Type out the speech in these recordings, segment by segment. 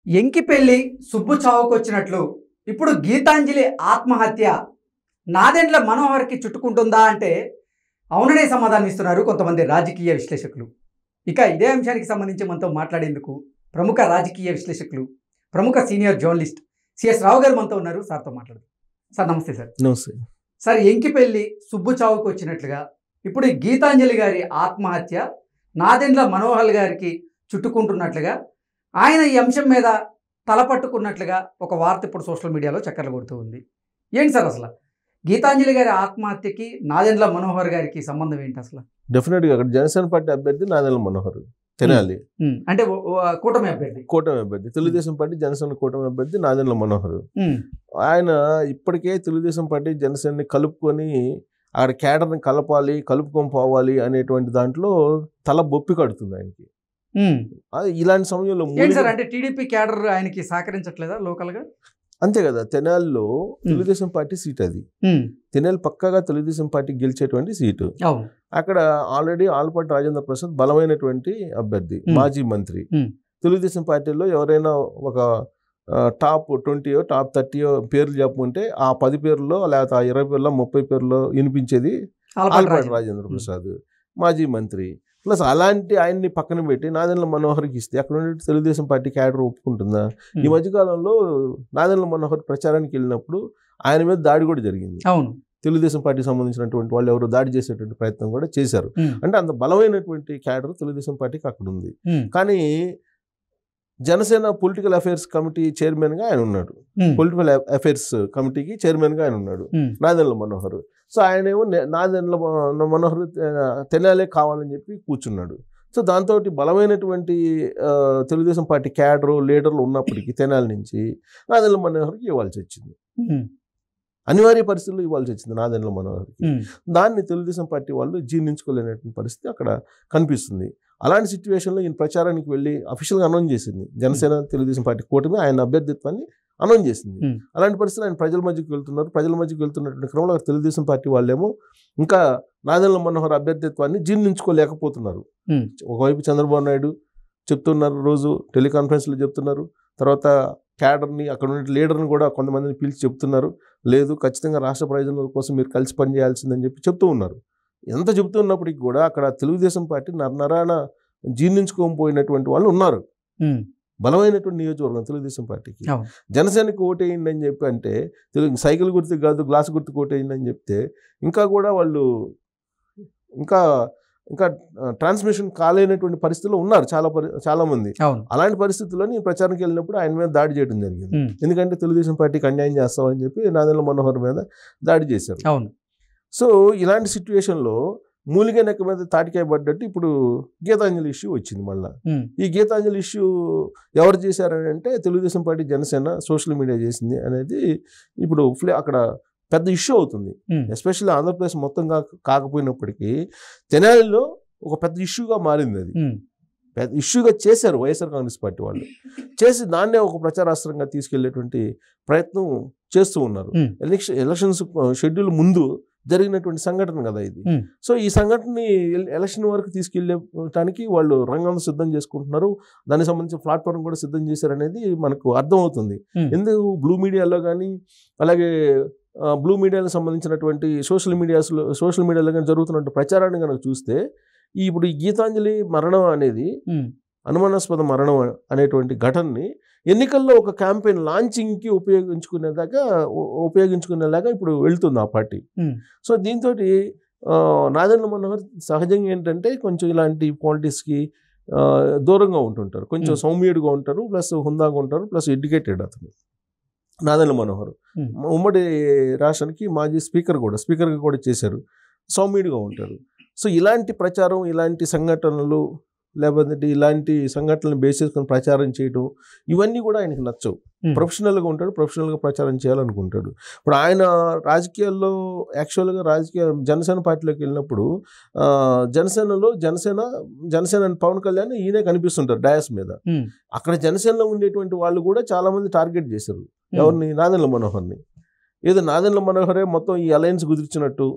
ఎంకిపెళ్లి సుబ్బు చావుకొచ్చినట్లు ఇప్పుడు గీతాంజలి ఆత్మహత్య నాదెండ్ల మనోహర్కి చుట్టుకుంటుందా అంటే అవుననే సమాధానం ఇస్తున్నారు కొంతమంది రాజకీయ విశ్లేషకులు. ఇక ఇదే అంశానికి సంబంధించి మనతో మాట్లాడేందుకు ప్రముఖ రాజకీయ విశ్లేషకులు, ప్రముఖ సీనియర్ జర్నలిస్ట్ సిఎస్ రావు గారు మనతో ఉన్నారు. సార్తో మాట్లాడదాం. సార్ నమస్తే. సార్ నమస్తే. సార్, ఎంకిపెళ్లి సుబ్బు చావుకు వచ్చినట్లుగా ఇప్పుడు గీతాంజలి గారి ఆత్మహత్య నాదెండ్ల మనోహర్ గారికి చుట్టుకుంటున్నట్లుగా, ఆయన ఈ అంశం మీద తలపట్టుకున్నట్లుగా ఒక వార్త ఇప్పుడు సోషల్ మీడియాలో చక్కర్లు కొడుతూ ఉంది. ఏంటి సార్ అసలు గీతాంజలి గారి ఆత్మహత్యకి నాదెండ్ల మనోహర్ గారికి సంబంధం ఏంటి అసలు? డెఫినెట్గా అక్కడ జనసేన పార్టీ అభ్యర్థి నాదెండ్ల మనోహర్ తెనాలి, అంటే కూటమి అభ్యర్థి, తెలుగుదేశం పార్టీ జనసేన కూటమి అభ్యర్థి నాదెండ్ల మనోహర్. ఆయన ఇప్పటికే తెలుగుదేశం పార్టీ జనసేనని కలుపుకొని ఆడ కేడర్ని కలుపుకొని పోవాలి అనేటువంటి దాంట్లో తల బొప్పి కడుతుంది ఆయనకి. ఇలాంటి సమయంలో అంటే టీడీపీ క్యాడర్ ఆయనకి సహకరించట్లేదా లోకల్ గా? అంతే కదా, తెనాలిలో తెలుగుదేశం పార్టీ సీట్, అది తెనాలి పక్కగా తెలుగుదేశం పార్టీ గెలిచేటువంటి సీటు. అక్కడ ఆల్రెడీ ఆలపాటి రాజేంద్ర ప్రసాద్ బలమైనటువంటి అభ్యర్థి, మాజీ మంత్రి. తెలుగుదేశం పార్టీలో ఎవరైనా ఒక టాప్ 20 టాప్ 30 పేర్లు చెప్పుకుంటే ఆ 10 పేర్లలో లేకపోతే ఆ 20 పేర్లో 30 పేర్లో వినిపించేది ఆలపాటి రాజేంద్ర ప్రసాద్, మాజీ మంత్రి. ప్లస్ అలాంటి ఆయన్ని పక్కన పెట్టి నాదెండ్ల మనోహర్కి ఇస్తే అక్కడ ఉండే తెలుగుదేశం పార్టీ క్యాడర్ ఒప్పుకుంటుందా? ఈ మధ్యకాలంలో నాదెండ్ల మనోహర్ ప్రచారానికి వెళ్ళినప్పుడు ఆయన మీద దాడి కూడా జరిగింది. అవును, తెలుగుదేశం పార్టీకి సంబంధించినటువంటి వాళ్ళు ఎవరు దాడి చేసేటువంటి ప్రయత్నం కూడా చేశారు. అంటే అంత బలమైనటువంటి క్యాడర్ తెలుగుదేశం పార్టీకి అక్కడ ఉంది. కానీ జనసేన పొలిటికల్ అఫైర్స్ కమిటీ చైర్మన్గా ఆయన ఉన్నాడు, పొలిటికల్ అఫైర్స్ కమిటీకి చైర్మన్గా ఆయన ఉన్నాడు నాదెండ్ల మనోహర్. సో ఆయన ఏమో నాదెండ్ల మనోహర్ తెనాలే కావాలని చెప్పి కూర్చున్నాడు. సో దాంతో బలమైనటువంటి తెలుగుదేశం పార్టీ క్యాడరు లీడర్లు ఉన్నప్పటికీ తెనాలి నుంచి నాదెండ్ల మనోహర్కి ఇవ్వాల్సి వచ్చింది, అనివార్య పరిస్థితుల్లో ఇవ్వాల్సి వచ్చింది నాదెండ్ల మనోహర్కి. దాన్ని తెలుగుదేశం పార్టీ వాళ్ళు జీర్ణించుకోలేనటువంటి పరిస్థితి అక్కడ కనిపిస్తుంది. అలాంటి సిచ్యువేషన్లో ఈయన ప్రచారానికి వెళ్ళి అఫీషియల్గా అనౌన్స్ చేసింది జనసేన తెలుగుదేశం పార్టీ కూటమి ఆయన అభ్యర్థిత్వాన్ని అనౌన్స్ చేసింది. అలాంటి పరిస్థితులు ఆయన ప్రజల మధ్యకి వెళ్తున్నటువంటి క్రమంలో తెలుగుదేశం పార్టీ వాళ్ళేమో ఇంకా నాదెండ్ల మనోహర్ అభ్యర్థిత్వాన్ని జీర్ణించుకోలేకపోతున్నారు. ఒకవైపు చంద్రబాబు నాయుడు చెప్తున్నారు, రోజు టెలికాన్ఫరెన్స్లో చెప్తున్నారు, తర్వాత క్యాడర్ని అక్కడ ఉన్న లీడర్ని కూడా కొంతమందిని పిలిచి చెప్తున్నారు, లేదు ఖచ్చితంగా రాష్ట్ర ప్రయోజనాల కోసం మీరు కలిసి పనిచేయాల్సిందని చెప్పి చెప్తూ ఉన్నారు. ఎంత చెబుతున్నప్పటికీ కూడా అక్కడ తెలుగుదేశం పార్టీ నరాన జీర్ణించుకోకపోయినటువంటి వాళ్ళు ఉన్నారు. బలమైనటువంటి నియోజకవర్గం తెలుగుదేశం పార్టీకి. జనసేనకి ఓటేయండి అని చెప్పి అంటే సైకిల్ గుర్తుకు కాదు గ్లాసు గుర్తుకు ఓటేయండి అని చెప్తే ఇంకా కూడా వాళ్ళు ఇంకా ట్రాన్స్మిషన్ కాలేనటువంటి పరిస్థితుల్లో ఉన్నారు చాలా మంది. అలాంటి పరిస్థితుల్లో నేను ప్రచారానికి వెళ్ళినప్పుడు ఆయన మీద దాడి చేయడం జరిగింది. ఎందుకంటే తెలుగుదేశం పార్టీకి అన్యాయం చేస్తామని చెప్పి నాదెండ్ల మనోహర్ మీద దాడి చేశారు. సో ఇలాంటి సిచ్యువేషన్లో మూలిగా నెక్క మీద తాటికాయ పడ్డట్టు ఇప్పుడు గీతాంజలి ఇష్యూ వచ్చింది. మళ్ళీ ఈ గీతాంజలి ఇష్యూ ఎవరు చేశారని అంటే Telugu Desam party Janasena social media చేసింది అనేది ఇప్పుడు అక్కడ పెద్ద ఇష్యూ అవుతుంది. ఎస్పెషల్లీ ఆంధ్రప్రదేశ్ మొత్తం కాకపోయినప్పటికీ తెనాలిలో ఒక పెద్ద ఇష్యూగా మారింది. అది పెద్ద ఇష్యూగా చేశారు వైఎస్ఆర్ కాంగ్రెస్ పార్టీ వాళ్ళు. చేసి దాన్నే ఒక ప్రచారాస్త్రంగా తీసుకెళ్లేటువంటి ప్రయత్నం చేస్తూ ఉన్నారు. ఎలక్షన్స్ షెడ్యూల్ ముందు జరిగినటువంటి సంఘటన కదా ఇది. సో ఈ సంఘటనని ఎలక్షన్ వరకు తీసుకెళ్ళటానికి వాళ్ళు రంగం సిద్ధం చేసుకుంటున్నారు. దానికి సంబంధించిన ప్లాట్ఫామ్ కూడా సిద్ధం చేశారనేది మనకు అర్థమవుతుంది. ఎందుకు బ్లూ మీడియాలో కానీ అలాగే బ్లూ మీడియాలకు సంబంధించినటువంటి సోషల్ మీడియాలో కానీ జరుగుతున్న ప్రచారాన్ని కనుక చూస్తే ఇప్పుడు ఈ గీతాంజలి మరణం అనేది అనుమానాస్పద మరణం అనేటువంటి ఘటనని ఎన్నికల్లో ఒక క్యాంపెయిన్ లాంచింగ్కి ఉపయోగించుకునేలాగా ఇప్పుడు వెళ్తుంది ఆ పార్టీ. సో దీంతో నాదెండ్ల మనోహర్ సహజంగా ఏంటంటే కొంచెం ఇలాంటి పాలిటిక్స్కి దూరంగా ఉంటుంటారు, కొంచెం సౌమ్యుడిగా ఉంటారు, ప్లస్ హుందాగా ఉంటారు, ప్లస్ ఎడ్యుకేటెడ్ అతను నాదెండ్ల మనోహర్. ఉమ్మడి రాష్ట్రానికి మాజీ స్పీకర్గా కూడా చేశారు, సౌమ్యుడిగా ఉంటారు. సో ఇలాంటి ప్రచారం, ఇలాంటి సంఘటనలు లేకపోతే ఇలాంటి సంఘటనలు బేస్ చేసుకొని ప్రచారం చేయడం ఇవన్నీ కూడా ఆయనకు నచ్చవు. ప్రొఫెషనల్గా ఉంటాడు, ప్రొఫెషనల్గా ప్రచారం చేయాలనుకుంటాడు. ఇప్పుడు ఆయన రాజకీయాల్లో యాక్చువల్గా జనసేన పార్టీలోకి వెళ్ళినప్పుడు జనసేన పవన్ కళ్యాణ్ ఈయనే కనిపిస్తుంటారు డయాస్ మీద. అక్కడ జనసేనలో ఉండేటువంటి వాళ్ళు కూడా చాలా మంది టార్గెట్ చేశారు ఎవరిని, నాదెండ్ల మనోహర్ని. ఏదో నాదెండ్ల మనోహరే మొత్తం ఈ అలయన్స్ కుదిర్చినట్టు,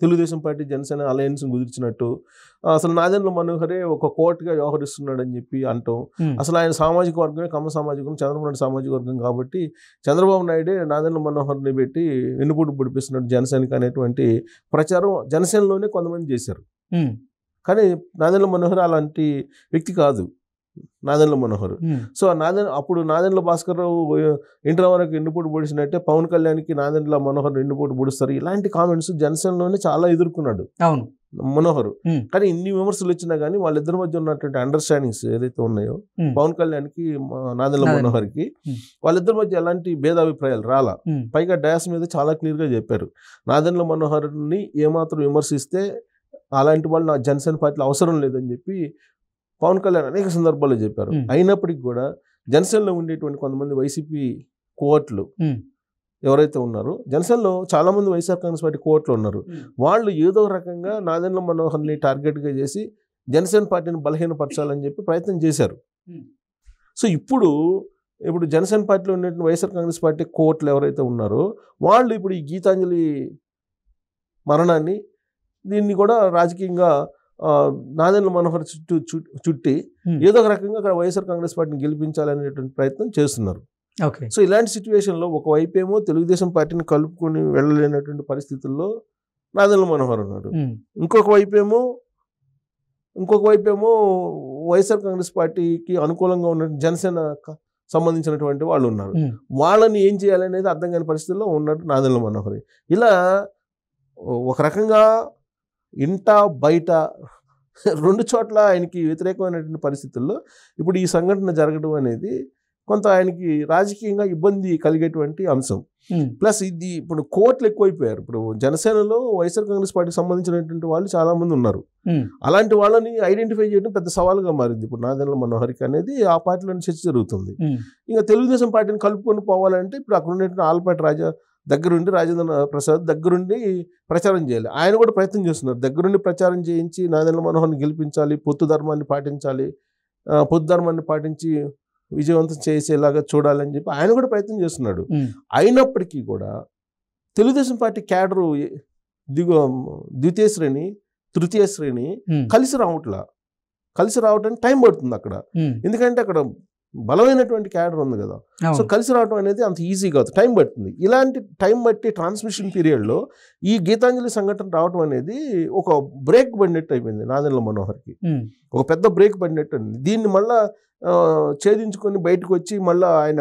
తెలుగుదేశం పార్టీ జనసేన అలయన్స్ కుదిర్చినట్టు, అసలు నాదెండ్ల మనోహరే ఒక కోర్టుగా వ్యవహరిస్తున్నాడు అని చెప్పి అంటాం. అసలు ఆయన సామాజిక వర్గమే కమ్మ సామాజిక వర్గం, చంద్రబాబు నాయుడు సామాజిక వర్గం కాబట్టి చంద్రబాబు నాయుడే నాదెండ్ల మనోహర్ని పెట్టి వెన్నుపోటు పొడిపిస్తున్నాడు జనసేనకి అనేటువంటి ప్రచారం జనసేనలోనే కొంతమంది చేశారు. కానీ నాదెండ్ల మనోహర్ అలాంటి వ్యక్తి కాదు నాదెండ్ల మనోహర్. సో అప్పుడు నాదెండ్ల భాస్కర్రావు ఇంటర్ వరకు ఎన్నుపోటు పొడిచినట్టే పవన్ కళ్యాణ్కి నాదెండ్ల మనోహర్ ఎన్నుపోటు పొడుస్తారు. ఇలాంటి కామెంట్స్ జనసేనలోనే చాలా ఎదుర్కొన్నాడు మనోహర్. కానీ ఇన్ని విమర్శలు వచ్చినా కానీ వాళ్ళిద్దరి మధ్య ఉన్నటువంటి అండర్స్టాండింగ్స్ ఏదైతే ఉన్నాయో పవన్ కళ్యాణ్కి నాదెండ్ల మనోహర్కి వాళ్ళిద్దరి మధ్య ఎలాంటి భేదాభిప్రాయాలు రాలా. పైగా డయాస్ మీద చాలా క్లియర్గా చెప్పారు, నాదెండ్ల మనోహర్ని ఏమాత్రం విమర్శిస్తే అలాంటి వాళ్ళు నా జనసేన పార్టీలో అవసరం లేదని చెప్పి పవన్ కళ్యాణ్ అనేక సందర్భాల్లో చెప్పారు. అయినప్పటికీ కూడా జనసేనలో ఉండేటువంటి కొంతమంది వైసీపీ కోవట్లు ఎవరైతే ఉన్నారో, జనసేనలో చాలా మంది వైఎస్ఆర్ కాంగ్రెస్ పార్టీ కోవట్లు ఉన్నారు, వాళ్ళు ఏదో రకంగా నాదెండ్ల మనోహర్ని టార్గెట్గా చేసి జనసేన పార్టీని బలహీనపరచాలని చెప్పి ప్రయత్నం చేశారు. సో ఇప్పుడు జనసేన పార్టీలో ఉన్నటువంటి వైఎస్ఆర్ కాంగ్రెస్ పార్టీ కోవట్లు ఎవరైతే ఉన్నారో వాళ్ళు ఇప్పుడు ఈ గీతాంజలి మరణాన్ని దీన్ని కూడా రాజకీయంగా నాదెండ్ల మనోహర్ చుట్టి ఏదో ఒక రకంగా అక్కడ వైఎస్ఆర్ కాంగ్రెస్ పార్టీని గెలిపించాలనేటువంటి ప్రయత్నం చేస్తున్నారు. సో ఇలాంటి సిచ్యువేషన్లో ఒకవైపు ఏమో తెలుగుదేశం పార్టీని కలుపుకొని వెళ్ళలేనటువంటి పరిస్థితుల్లో నాదెండ్ల మనోహర్ ఉన్నాడు, ఇంకొక వైపు ఏమో వైఎస్ఆర్ కాంగ్రెస్ పార్టీకి అనుకూలంగా ఉన్న జనసేన సంబంధించినటువంటి వాళ్ళు ఉన్నారు. వాళ్ళని ఏం చేయాలనేది అర్థం కాని పరిస్థితుల్లో ఉన్నాడు నాదెండ్ల మనోహర్. ఇలా ఒక రకంగా ఇంట బయట రెండు చోట్ల ఆయనకి వ్యతిరేకమైనటువంటి పరిస్థితుల్లో ఇప్పుడు ఈ సంఘటన జరగడం అనేది కొంత ఆయనకి రాజకీయంగా ఇబ్బంది కలిగేటువంటి అంశం. ప్లస్ ఇది ఇప్పుడు కోర్టులు ఎక్కువైపోయారు. ఇప్పుడు జనసేనలో వైఎస్ఆర్ కాంగ్రెస్ పార్టీకి సంబంధించినటువంటి వాళ్ళు చాలా మంది ఉన్నారు. అలాంటి వాళ్ళని ఐడెంటిఫై చేయడం పెద్ద సవాలుగా మారింది ఇప్పుడు నాదెండ్ల మనోహర్కి అనేది. ఆ పార్టీలో చర్చ జరుగుతుంది. ఇంకా తెలుగుదేశం పార్టీని కలుపుకొని పోవాలంటే ఇప్పుడు అక్కడ ఉన్నటువంటి ఆలపాటి రాజా దగ్గరుండి, రాజేంద్ర ప్రసాద్ దగ్గరుండి ప్రచారం చేయాలి. ఆయన కూడా ప్రయత్నం చేస్తున్నారు, దగ్గరుండి ప్రచారం చేయించి నాదెండ్ల మనోహర్ని గెలిపించాలి, పొత్తు ధర్మాన్ని పాటించాలి, పొత్తు ధర్మాన్ని పాటించి విజయవంతం చేసేలాగా చూడాలని చెప్పి ఆయన కూడా ప్రయత్నం చేస్తున్నాడు. అయినప్పటికీ కూడా తెలుగుదేశం పార్టీ క్యాడరు ద్వితీయ శ్రేణి తృతీయ శ్రేణి కలిసి రావటానికి టైం పడుతుంది అక్కడ. ఎందుకంటే అక్కడ బలమైనటువంటి క్యాడర్ ఉంది కదా. సో కలిసి రావడం అనేది అంత ఈజీ కాదు, టైం పడుతుంది. ఇలాంటి టైం బట్టి ట్రాన్స్మిషన్ పీరియడ్లో ఈ గీతాంజలి సంఘటన రావడం అనేది ఒక బ్రేక్ పడినట్టు అయిపోయింది నాదెండ్ల మనోహర్కి. ఒక పెద్ద బ్రేక్ పడినట్టు అయింది. దీన్ని మళ్ళా ఛేదించుకొని బయటకు వచ్చి మళ్ళీ ఆయన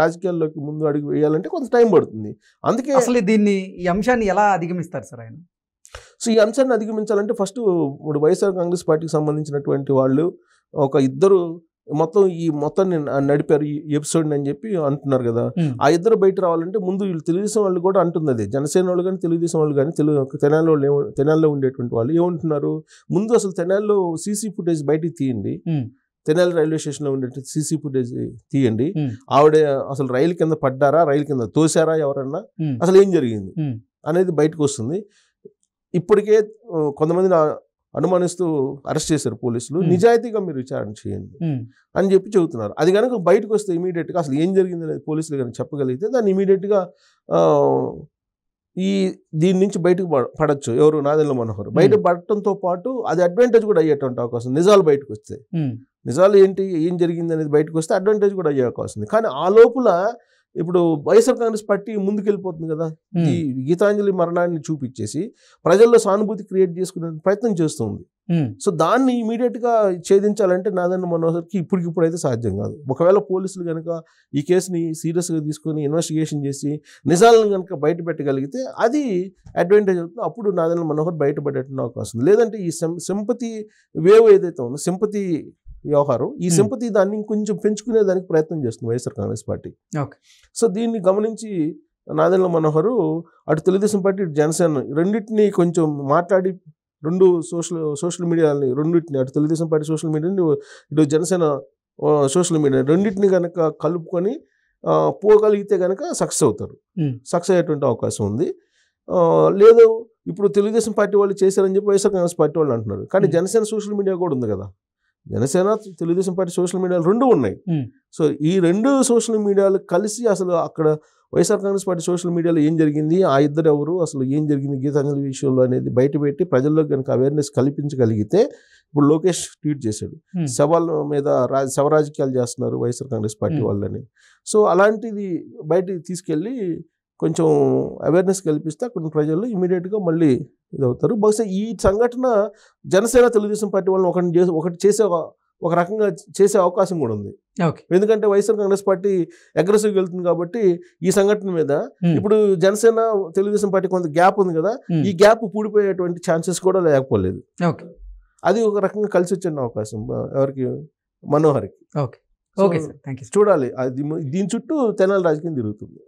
రాజకీయాల్లోకి ముందు అడుగు వేయాలంటే కొంత టైం పడుతుంది. అందుకే అసలు ఈ అంశాన్ని ఎలా అధిగమిస్తారు సార్ ఆయన? సో ఈ అంశాన్ని అధిగమించాలంటే ఫస్ట్ ఇప్పుడు వైఎస్ఆర్ కాంగ్రెస్ పార్టీకి సంబంధించినటువంటి వాళ్ళు ఒక ఇద్దరు మొత్తాన్ని నడిపారు ఈ ఎపిసోడ్ అని చెప్పి అంటున్నారు కదా. ఆ ఇద్దరు బయట రావాలంటే ముందు వీళ్ళు తెలుగుదేశం వాళ్ళు కూడా అంటుంది అదే, జనసేన వాళ్ళు కానీ తెలుగుదేశం వాళ్ళు కానీ తెనాలిలో ఉండేటువంటి వాళ్ళు ఏమంటున్నారు, ముందు అసలు తెనాలిలో సీసీ ఫుటేజ్ బయటికి తీయండి, తెనాలి రైల్వే స్టేషన్లో ఉండే సీసీ ఫుటేజ్ తీయండి, ఆవిడ అసలు రైలు కింద పడ్డారా, రైలు కింద తోసారా ఎవరన్నా, అసలు ఏం జరిగింది అనేది బయటకు వస్తుంది. ఇప్పటికే కొంతమంది అనుమానిస్తూ అరెస్ట్ చేశారు పోలీసులు, నిజాయితీగా మీరు విచారణ చేయండి అని చెప్పి చెబుతున్నారు. అది కనుక బయటకు వస్తే ఇమీడియట్గా అసలు ఏం జరిగింది అనేది పోలీసులు కనుక చెప్పగలిగితే దాన్ని ఇమీడియట్గా దీని నుంచి బయటకు పడచ్చు ఎవరు, నాదెండ్ల మనోహర్. బయట పడటంతో పాటు అది అడ్వాంటేజ్ కూడా అయ్యేటువంటి అవకాశం, నిజాలు బయటకు వస్తే, నిజాలు ఏం జరిగింది అనేది బయటకు వస్తే అడ్వాంటేజ్ కూడా అయ్యే అవకాశం ఉంది. కానీ ఆ లోపల ఇప్పుడు వైఎస్ఆర్ కాంగ్రెస్ పార్టీ ముందుకెళ్ళిపోతుంది కదా, ఈ గీతాంజలి మరణాన్ని చూపించేసి ప్రజల్లో సానుభూతి క్రియేట్ చేసుకునే ప్రయత్నం చేస్తుంది. సో దాన్ని ఇమీడియట్గా ఛేదించాలంటే నాదెండ్ల మనోహర్కి ఇప్పటికిప్పుడైతే సాధ్యం కాదు. ఒకవేళ పోలీసులు కనుక ఈ కేసుని సీరియస్గా తీసుకొని ఇన్వెస్టిగేషన్ చేసి నిజాలను కనుక బయట పెట్టగలిగితే అది అడ్వాంటేజ్ అవుతుంది. అప్పుడు నాదెండ్ల మనోహర్ బయటపడేటువంటి అవకాశం. లేదంటే ఈ సింపతి వేవ్ ఏదైతే ఉందో, సింపతి వ్యవహారం, ఈ సింపతి దాన్ని ఇంకొంచెం పెంచుకునే దానికి ప్రయత్నం చేస్తుంది వైఎస్ఆర్ కాంగ్రెస్ పార్టీ. సో దీన్ని గమనించి నాదెండ్ల మనోహర్ అటు తెలుగుదేశం పార్టీ ఇటు జనసేన రెండింటినీ కొంచెం మాట్లాడి రెండు సోషల్ మీడియాని రెండింటిని, అటు తెలుగుదేశం పార్టీ సోషల్ మీడియాని ఇటు జనసేన సోషల్ మీడియా రెండింటిని కనుక కలుపుకొని పోగలిగితే కనుక సక్సెస్ అవుతారు. సక్సెస్ అయ్యేటువంటి అవకాశం ఉంది. లేదు ఇప్పుడు తెలుగుదేశం పార్టీ వాళ్ళు చేశారని చెప్పి వైఎస్ఆర్ కాంగ్రెస్ పార్టీ వాళ్ళు అంటున్నారు. కానీ జనసేన సోషల్ మీడియా కూడా ఉంది కదా, జనసేన తెలుగుదేశం పార్టీ సోషల్ మీడియాలు రెండు ఉన్నాయి. సో ఈ రెండు సోషల్ మీడియాలు కలిసి అసలు అక్కడ వైఎస్ఆర్ కాంగ్రెస్ పార్టీ సోషల్ మీడియాలో ఏం జరిగింది, ఆ ఇద్దరు ఎవరు, అసలు ఏం జరిగింది గీతాంజలి విషయంలో అనేది బయటపెట్టి ప్రజల్లో కనుక అవేర్నెస్ కల్పించగలిగితే, ఇప్పుడు లోకేష్ ట్వీట్ చేశాడు, శవాల మీద శవ రాజకీయాలు చేస్తున్నారు వైఎస్ఆర్ కాంగ్రెస్ పార్టీ వాళ్ళని. సో అలాంటిది బయటికి తీసుకెళ్ళి కొంచెం అవేర్నెస్ కల్పిస్తే అక్కడ ప్రజలు ఇమీడియట్గా మళ్ళీ ఇదవుతారు. బహుశా ఈ సంఘటన జనసేన తెలుగుదేశం పార్టీ వాళ్ళని ఒకటి చేసే ఒక రకంగా చేసే అవకాశం కూడా ఉంది. ఎందుకంటే వైఎస్ఆర్ కాంగ్రెస్ పార్టీ అగ్రెసివ్గా వెళ్తుంది కాబట్టి ఈ సంఘటన మీద ఇప్పుడు జనసేన తెలుగుదేశం పార్టీ కొంత గ్యాప్ ఉంది కదా, ఈ గ్యాప్ పూడిపోయేటువంటి ఛాన్సెస్ కూడా లేకపోలేదు. అది ఒక రకంగా కలిసి వచ్చిన అవకాశం ఎవరికి, మనోహర్కి. చూడాలి, దీని చుట్టూ తెనాలి రాజకీయం తిరుగుతుంది.